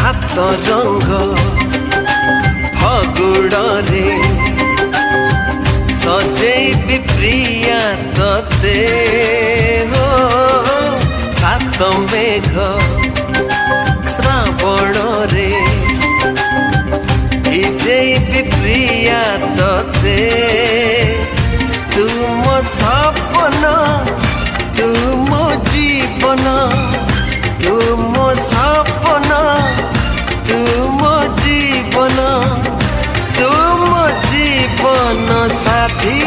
सात रंग फगुड़े सजेबी प्रिया तते हो सात मेघ श्रावण रे भिजेबी प्रिया तते तुम सपन तुम जीवन तुम सपन तुम जीवन तुम जीवन साथी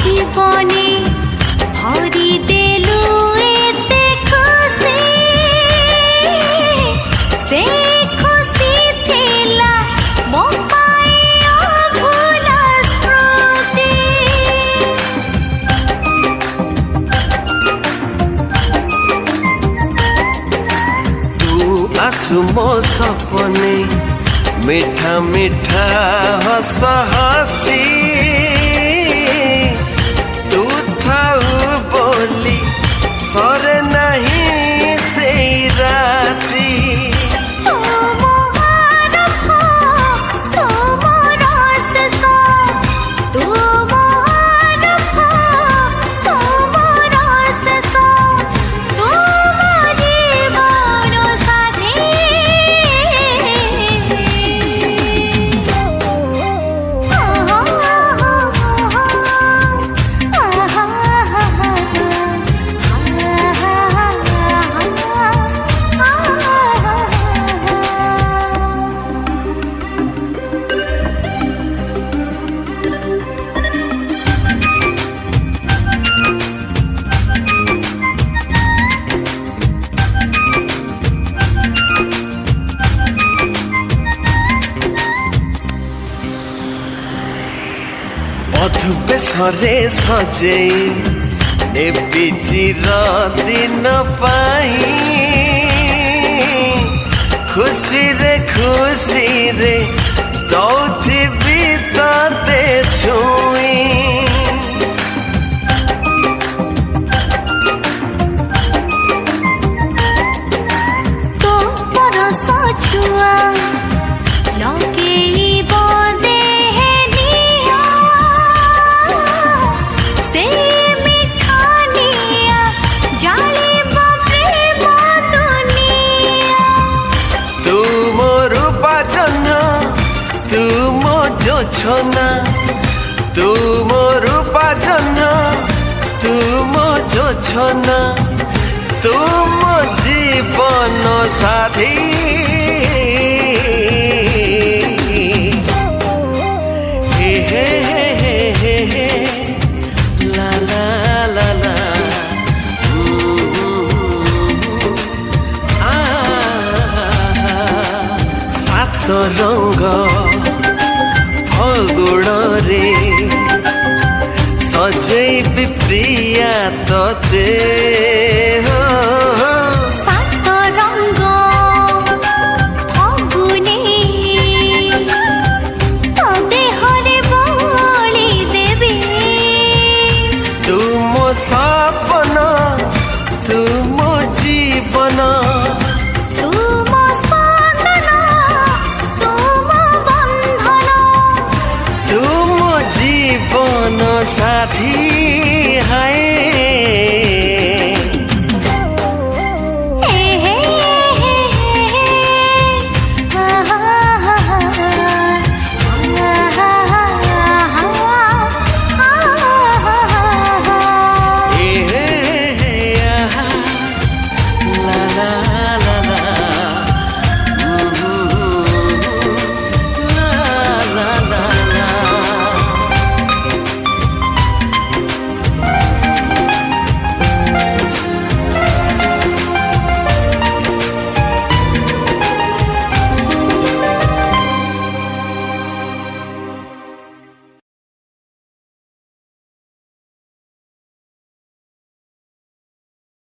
जीवने भरी देलु एते खुशी से खुशी थिला मो पाए अभुला स्मृति तू आसु मो सपने मीठा मीठा हस हसी बोली सरे नहीं से राती बेसरे सजे नेबी चिर दिन पाई खुशी रे दौथिबी तते छुई तो परस छुआ लगे छोना तुम रूपा जन्ना तुम जो छोना तुम जीवन साथी हे हे हे हे हे ला ला ला ला सात रंग फगुड़े सजेबी प्रिया तते हो सात रंग साथी